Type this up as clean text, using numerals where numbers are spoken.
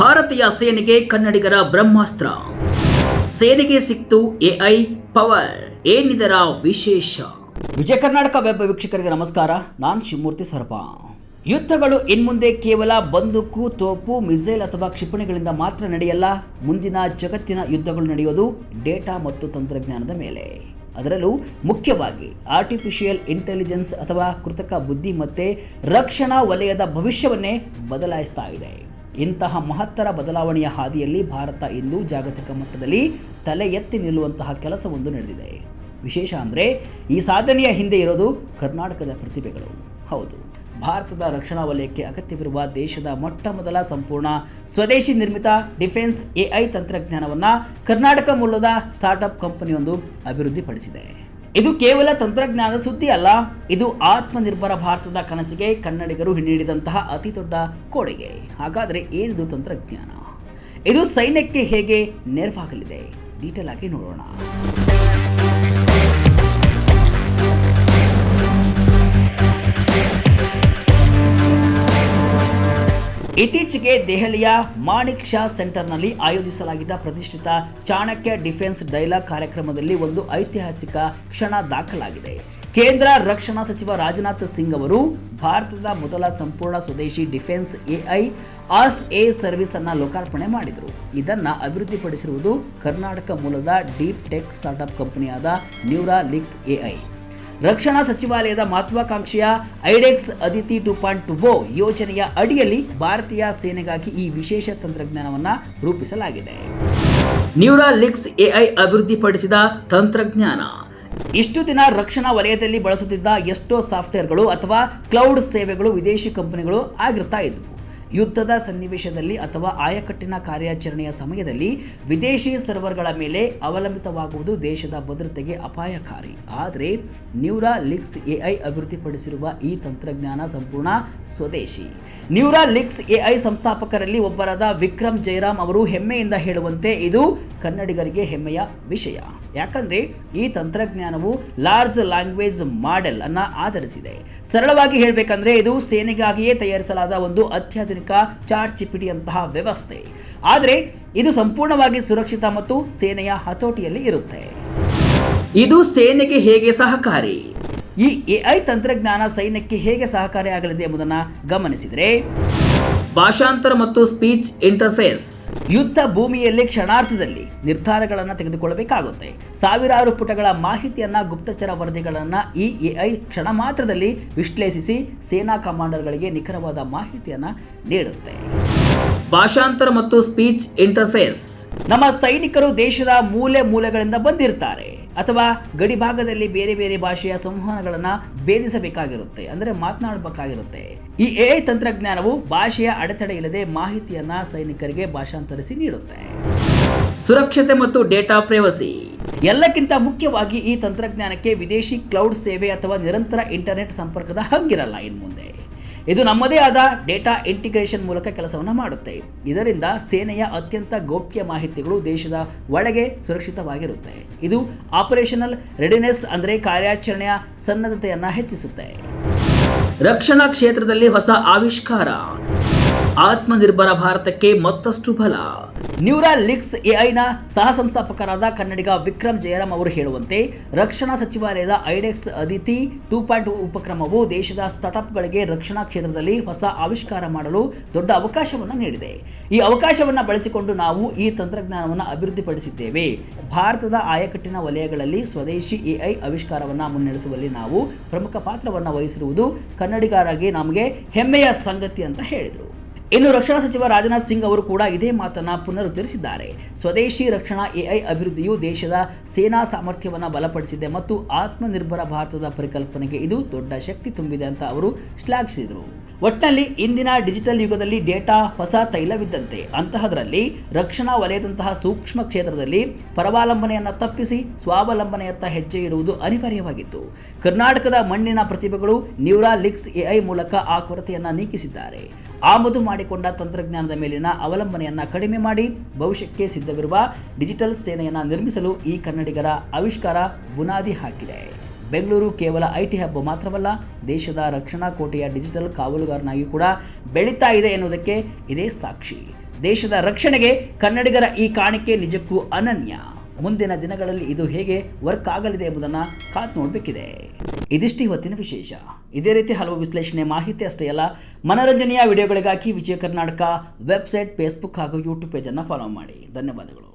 ಭಾರತೀಯ ಸೇನೆಗೆ ಕನ್ನಡಿಗರ ಬ್ರಹ್ಮಾಸ್ತ್ರ. ಸೇನೆಗೆ ಸಿಕ್ತು ಎಐ ಪವರ್. ಏನಿದರ ವಿಶೇಷ? ವಿಜಯ ಕರ್ನಾಟಕ ವೆಬ್ ವೀಕ್ಷಕರಿಗೆ ನಮಸ್ಕಾರ. ನಾನು ಶಿವಮೂರ್ತಿ ಸರಪ. ಯುದ್ಧಗಳು ಇನ್ಮುಂದೆ ಕೇವಲ ಬಂದೂಕು, ತೋಪು, ಮಿಸೈಲ್ ಅಥವಾ ಕ್ಷಿಪಣಿಗಳಿಂದ ಮಾತ್ರ ನಡೆಯಲ್ಲ. ಮುಂದಿನ ಜಗತ್ತಿನ ಯುದ್ಧಗಳು ನಡೆಯೋದು ಡೇಟಾ ಮತ್ತು ತಂತ್ರಜ್ಞಾನದ ಮೇಲೆ. ಅದರಲ್ಲೂ ಮುಖ್ಯವಾಗಿ ಆರ್ಟಿಫಿಷಿಯಲ್ ಇಂಟೆಲಿಜೆನ್ಸ್ ಅಥವಾ ಕೃತಕ ಬುದ್ಧಿಮತ್ತೆ ರಕ್ಷಣಾ ವಲಯದ ಭವಿಷ್ಯವನ್ನೇ ಬದಲಾಯಿಸ್ತಾ ಇದೆ. ಇಂತಹ ಮಹತ್ತರ ಬದಲಾವಣೆಯ ಹಾದಿಯಲ್ಲಿ ಭಾರತ ಇಂದು ಜಾಗತಿಕ ಮಟ್ಟದಲ್ಲಿ ತಲೆ ಎತ್ತಿ ನಿಲ್ಲುವಂತಹ ಕೆಲಸವೊಂದು ನಡೆದಿದೆ. ವಿಶೇಷ ಅಂದರೆ ಈ ಸಾಧನೆಯ ಹಿಂದೆ ಇರೋದು ಕರ್ನಾಟಕದ ಪ್ರತಿಭೆಗಳು. ಹೌದು, ಭಾರತದ ರಕ್ಷಣಾ ವಲಯಕ್ಕೆ ಅಗತ್ಯವಿರುವ ದೇಶದ ಮೊಟ್ಟ ಮೊದಲ ಸಂಪೂರ್ಣ ಸ್ವದೇಶಿ ನಿರ್ಮಿತ ಡಿಫೆನ್ಸ್ ಎಐ ತಂತ್ರಜ್ಞಾನವನ್ನು ಕರ್ನಾಟಕ ಮೂಲದ ಸ್ಟಾರ್ಟ್ಅಪ್ ಕಂಪನಿಯೊಂದು ಅಭಿವೃದ್ಧಿಪಡಿಸಿದೆ. ಇದು ಕೇವಲ ತಂತ್ರಜ್ಞಾನದ ಸುದ್ದಿ ಅಲ್ಲ, ಇದು ಆತ್ಮನಿರ್ಭರ ಭಾರತದ ಕನಸಿಗೆ ಕನ್ನಡಿಗರು ನೀಡಿದಂತಹ ಅತಿ ದೊಡ್ಡ ಕೊಡುಗೆ. ಹಾಗಾದರೆ ಏನಿದು ತಂತ್ರಜ್ಞಾನ? ಇದು ಸೈನ್ಯಕ್ಕೆ ಹೇಗೆ ನೆರವಾಗಲಿದೆ? ಡೀಟೇಲ್ ಆಗಿ ನೋಡೋಣ. ಇತ್ತೀಚೆಗೆ ದೆಹಲಿಯ ಮಾಣಿಕ್ ಶಾ ಸೆಂಟರ್ನಲ್ಲಿ ಆಯೋಜಿಸಲಾಗಿದ್ದ ಪ್ರತಿಷ್ಠಿತ ಚಾಣಕ್ಯ ಡಿಫೆನ್ಸ್ ಡೈಲಾಗ್ ಕಾರ್ಯಕ್ರಮದಲ್ಲಿ ಒಂದು ಐತಿಹಾಸಿಕ ಕ್ಷಣ ದಾಖಲಾಗಿದೆ. ಕೇಂದ್ರ ರಕ್ಷಣಾ ಸಚಿವ ರಾಜನಾಥ್ ಸಿಂಗ್ ಅವರು ಭಾರತದ ಮೊದಲ ಸಂಪೂರ್ಣ ಸ್ವದೇಶಿ defence AI as A service ಅನ್ನು ಲೋಕಾರ್ಪಣೆ ಮಾಡಿದರು. ಇದನ್ನು ಅಭಿವೃದ್ಧಿಪಡಿಸಿರುವುದು ಕರ್ನಾಟಕ ಮೂಲದ ಡೀಪ್ ಟೆಕ್ ಸ್ಟಾರ್ಟ್ಅಪ್ ಕಂಪನಿಯಾದ ನ್ಯೂರಾಲಿಕ್ಸ್ ಎಐ. ರಕ್ಷಣಾ ಸಚಿವಾಲಯದ ಮಹತ್ವಾಕಾಂಕ್ಷೆಯ ಐಡೆಕ್ಸ್ ಅದಿತಿ 2.0 ಯೋಜನೆಯ ಅಡಿಯಲ್ಲಿ ಭಾರತೀಯ ಸೇನೆಗಾಗಿ ಈ ವಿಶೇಷ ತಂತ್ರಜ್ಞಾನವನ್ನು ರೂಪಿಸಲಾಗಿದೆ. ನ್ಯೂರಾಲಿಕ್ಸ್ ಎಐ ಅಭಿವೃದ್ಧಿಪಡಿಸಿದ ತಂತ್ರಜ್ಞಾನ. ಇಷ್ಟು ದಿನ ರಕ್ಷಣಾ ವಲಯದಲ್ಲಿ ಬಳಸುತ್ತಿದ್ದ ಎಷ್ಟೋ ಸಾಫ್ಟ್ವೇರ್ಗಳು ಅಥವಾ ಕ್ಲೌಡ್ ಸೇವೆಗಳು ವಿದೇಶಿ ಕಂಪನಿಗಳು ಆಗಿರ್ತಾ ಇದ್ವು. ಯುದ್ಧದ ಸನ್ನಿವೇಶದಲ್ಲಿ ಅಥವಾ ಆಯಕಟ್ಟಿನ ಕಾರ್ಯಾಚರಣೆಯ ಸಮಯದಲ್ಲಿ ವಿದೇಶಿ ಸರ್ವರ್ಗಳ ಮೇಲೆ ಅವಲಂಬಿತವಾಗುವುದು ದೇಶದ ಭದ್ರತೆಗೆ ಅಪಾಯಕಾರಿ. ಆದರೆ ನ್ಯೂರಾಲಿಕ್ಸ್ ಎಐ ಅಭಿವೃದ್ಧಿಪಡಿಸಿರುವ ಈ ತಂತ್ರಜ್ಞಾನ ಸಂಪೂರ್ಣ ಸ್ವದೇಶಿ. ನ್ಯೂರಾಲಿಕ್ಸ್ ಎಐ ಸಂಸ್ಥಾಪಕರಲ್ಲಿ ಒಬ್ಬರಾದ ವಿಕ್ರಮ್ ಜೈರಾಮ್ ಅವರು ಹೆಮ್ಮೆಯಿಂದ ಹೇಳುವಂತೆ ಇದು ಕನ್ನಡಿಗರಿಗೆ ಹೆಮ್ಮೆಯ ವಿಷಯ. ಯಾಕಂದ್ರೆ ಈ ತಂತ್ರಜ್ಞಾನವು ಲಾರ್ಜ್ ಲ್ಯಾಂಗ್ವೇಜ್ ಮಾಡೆಲ್ ಅನ್ನ ಆಧರಿಸಿದೆ. ಸರಳವಾಗಿ ಹೇಳಬೇಕಂದ್ರೆ ಇದು ಸೇನೆಗಾಗಿಯೇ ತಯಾರಿಸಲಾದ ಒಂದು ಅತ್ಯಾಧುನಿಕ ಚಾಟ್ ಜಿಪಿಟಿಯಂತಹ ವ್ಯವಸ್ಥೆ. ಆದರೆ ಇದು ಸಂಪೂರ್ಣವಾಗಿ ಸುರಕ್ಷಿತ ಮತ್ತು ಸೇನೆಯ ಹತೋಟಿಯಲ್ಲಿ ಇರುತ್ತೆ. ಇದು ಸೇನೆಗೆ ಹೇಗೆ ಸಹಕಾರಿ? ಈ ಎಐ ತಂತ್ರಜ್ಞಾನ ಸೈನ್ಯಕ್ಕೆ ಹೇಗೆ ಸಹಕಾರಿಯಾಗಲಿದೆ ಎಂಬುದನ್ನು ಗಮನಿಸಿದರೆ, ಭಾಷಾಂತರ ಮತ್ತು ಸ್ಪೀಚ್ ಇಂಟರ್ಫೇಸ್. ಯುದ್ಧ ಭೂಮಿಯಲ್ಲಿ ಕ್ಷಣಾರ್ಧದಲ್ಲಿ ನಿರ್ಧಾರಗಳನ್ನು ತೆಗೆದುಕೊಳ್ಳಬೇಕಾಗುತ್ತೆ. ಸಾವಿರಾರು ಪುಟಗಳ ಮಾಹಿತಿಯನ್ನ, ಗುಪ್ತಚರ ವರದಿಗಳನ್ನ ಈ ಎಐ ಕ್ಷಣ ಮಾತ್ರದಲ್ಲಿ ವಿಶ್ಲೇಷಿಸಿ ಸೇನಾ ಕಮಾಂಡರ್ಗಳಿಗೆ ನಿಖರವಾದ ಮಾಹಿತಿಯನ್ನ ನೀಡುತ್ತೆ. ಭಾಷಾಂತರ ಮತ್ತು ಸ್ಪೀಚ್ ಇಂಟರ್ಫೇಸ್. ನಮ್ಮ ಸೈನಿಕರು ದೇಶದ ಮೂಲೆ ಮೂಲೆಗಳಿಂದ ಬಂದಿರ್ತಾರೆ ಅಥವಾ ಗಡಿ ಭಾಗದಲ್ಲಿ ಬೇರೆ ಬೇರೆ ಭಾಷೆಯ ಸಂವಹನಗಳನ್ನು ಭೇದಿಸಬೇಕಾಗಿರುತ್ತೆ, ಅಂದರೆ ಮಾತನಾಡಬೇಕಾಗಿರುತ್ತೆ. ಈ ಎಐ ತಂತ್ರಜ್ಞಾನವು ಭಾಷೆಯ ಅಡೆತಡೆ ಇಲ್ಲದೆ ಮಾಹಿತಿಯನ್ನ ಸೈನಿಕರಿಗೆ ಭಾಷಾಂತರಿಸಿ ನೀಡುತ್ತೆ. ಸುರಕ್ಷತೆ ಮತ್ತು ಡೇಟಾ ಪ್ರೈವಸಿ. ಎಲ್ಲಕ್ಕಿಂತ ಮುಖ್ಯವಾಗಿ ಈ ತಂತ್ರಜ್ಞಾನಕ್ಕೆ ವಿದೇಶಿ ಕ್ಲೌಡ್ ಸೇವೆ ಅಥವಾ ನಿರಂತರ ಇಂಟರ್ನೆಟ್ ಸಂಪರ್ಕದ ಹಂಗಿರಲ್ಲ ಇನ್ಮುಂದೆ. ಇದು ನಮ್ಮದೇ ಆದ ಡೇಟಾ ಇಂಟಿಗ್ರೇಷನ್ ಮೂಲಕ ಕೆಲಸವನ್ನು ಮಾಡುತ್ತೆ. ಇದರಿಂದ ಸೇನೆಯ ಅತ್ಯಂತ ಗೌಪ್ಯ ಮಾಹಿತಿಗಳು ದೇಶದ ಒಳಗೆ ಸುರಕ್ಷಿತವಾಗಿರುತ್ತೆ. ಇದು ಆಪರೇಷನಲ್ ರೆಡಿನೆಸ್ ಅಂದರೆ ಕಾರ್ಯಾಚರಣೆಯ ಸನ್ನದ್ಧತೆಯನ್ನು ಹೆಚ್ಚಿಸುತ್ತೆ. ರಕ್ಷಣಾ ಕ್ಷೇತ್ರದಲ್ಲಿ ಹೊಸ ಆವಿಷ್ಕಾರ. ಆತ್ಮನಿರ್ಭರ ಭಾರತಕ್ಕೆ ಮತ್ತಷ್ಟು ಬಲ. ನ್ಯೂರಾಲಿಕ್ಸ್ ಎಐನ ಸಹ ಸಂಸ್ಥಾಪಕರಾದ ಕನ್ನಡಿಗ ವಿಕ್ರಮ್ ಜಯರಾಮ್ ಅವರು ಹೇಳುವಂತೆ, ರಕ್ಷಣಾ ಸಚಿವಾಲಯದ ಐಡೆಕ್ಸ್ ಅದಿತಿ 2.0 ಉಪಕ್ರಮವು ದೇಶದ ಸ್ಟಾರ್ಟ್ಅಪ್ಗಳಿಗೆ ರಕ್ಷಣಾ ಕ್ಷೇತ್ರದಲ್ಲಿ ಹೊಸ ಆವಿಷ್ಕಾರ ಮಾಡಲು ದೊಡ್ಡ ಅವಕಾಶವನ್ನು ನೀಡಿದೆ. ಈ ಅವಕಾಶವನ್ನು ಬಳಸಿಕೊಂಡು ನಾವು ಈ ತಂತ್ರಜ್ಞಾನವನ್ನು ಅಭಿವೃದ್ಧಿಪಡಿಸಿದ್ದೇವೆ. ಭಾರತದ ಆಯಕಟ್ಟಿನ ವಲಯಗಳಲ್ಲಿ ಸ್ವದೇಶಿ ಎಐ ಆವಿಷ್ಕಾರವನ್ನು ಮುನ್ನಡೆಸುವಲ್ಲಿ ನಾವು ಪ್ರಮುಖ ಪಾತ್ರವನ್ನು ವಹಿಸಿರುವುದು ಕನ್ನಡಿಗರಾಗಿ ನಮಗೆ ಹೆಮ್ಮೆಯ ಸಂಗತಿ ಅಂತ ಹೇಳಿದರು. ಇನ್ನು ರಕ್ಷಣಾ ಸಚಿವ ರಾಜನಾಥ್ ಸಿಂಗ್ ಅವರು ಕೂಡ ಇದೇ ಮಾತನ್ನ ಪುನರುಚ್ಚರಿಸಿದ್ದಾರೆ. ಸ್ವದೇಶಿ ರಕ್ಷಣಾ ಎಐ ಅಭಿವೃದ್ಧಿಯು ದೇಶದ ಸೇನಾ ಸಾಮರ್ಥ್ಯವನ್ನು ಬಲಪಡಿಸಿದೆ ಮತ್ತು ಆತ್ಮನಿರ್ಭರ ಭಾರತದ ಪರಿಕಲ್ಪನೆಗೆ ಇದು ದೊಡ್ಡ ಶಕ್ತಿ ತುಂಬಿದೆ ಅಂತ ಅವರು ಶ್ಲಾಘಿಸಿದರು. ಒಟ್ಟಿನಲ್ಲಿ ಇಂದಿನ ಡಿಜಿಟಲ್ ಯುಗದಲ್ಲಿ ಡೇಟಾ ಹೊಸ ತೈಲವಿದ್ದಂತೆ. ಅಂತಹದರಲ್ಲಿ ರಕ್ಷಣಾ ವಲಯದಂತಹ ಸೂಕ್ಷ್ಮ ಕ್ಷೇತ್ರದಲ್ಲಿ ಪರಾವಲಂಬನೆಯನ್ನು ತಪ್ಪಿಸಿ ಸ್ವಾವಲಂಬನೆಯತ್ತ ಹೆಜ್ಜೆ ಇಡುವುದು ಅನಿವಾರ್ಯವಾಗಿತ್ತು. ಕರ್ನಾಟಕದ ಮಣ್ಣಿನ ಪ್ರತಿಭೆಗಳು ನ್ಯೂರಾಲಿಕ್ಸ್ ಎಐ ಮೂಲಕ ಆ ಕೊರತೆಯನ್ನು ನೀಗಿಸಿದ್ದಾರೆ. ಆಮದು ಮಾಡಿಕೊಂಡ ತಂತ್ರಜ್ಞಾನದ ಮೇಲಿನ ಅವಲಂಬನೆಯನ್ನು ಕಡಿಮೆ ಮಾಡಿ ಭವಿಷ್ಯಕ್ಕೆ ಸಿದ್ಧವಿರುವ ಡಿಜಿಟಲ್ ಸೇನೆಯನ್ನು ನಿರ್ಮಿಸಲು ಈ ಕನ್ನಡಿಗರ ಆವಿಷ್ಕಾರ ಬುನಾದಿ ಹಾಕಿದೆ. ಬೆಂಗಳೂರು ಕೇವಲ ಐಟಿ ಹಬ್ ಮಾತ್ರವಲ್ಲ, ದೇಶದ ರಕ್ಷಣಾ ಕೋಟೆಯ ಡಿಜಿಟಲ್ ಕಾವಲುಗಾರನಾಗಿ ಕೂಡ ಬೆಳೀತಾ ಇದೆ ಎನ್ನುವುದಕ್ಕೆ ಇದೇ ಸಾಕ್ಷಿ. ದೇಶದ ರಕ್ಷಣೆಗೆ ಕನ್ನಡಿಗರ ಈ ಕಾಣಿಕೆ ನಿಜಕ್ಕೂ ಅನನ್ಯ. ಮುಂದಿನ ದಿನಗಳಲ್ಲಿ ಇದು ಹೇಗೆ ವರ್ಕ್ ಆಗಲಿದೆ ಎಂಬುದನ್ನು ಕಾದು ನೋಡಬೇಕಿದೆ. ಇದಿಷ್ಟು ಇವತ್ತಿನ ವಿಶೇಷ. ಇದೇ ರೀತಿ ಹಲವು ವಿಶ್ಲೇಷಣೆ, ಮಾಹಿತಿ ಅಷ್ಟೇ ಅಲ್ಲ, ಮನೋರಂಜನೆಯ ವಿಡಿಯೋಗಳಿಗಾಗಿ ವಿಜಯ ಕರ್ನಾಟಕ ವೆಬ್ಸೈಟ್, ಫೇಸ್ಬುಕ್ ಹಾಗೂ ಯೂಟ್ಯೂಬ್ ಪೇಜನ್ನು ಫಾಲೋ ಮಾಡಿ. ಧನ್ಯವಾದಗಳು.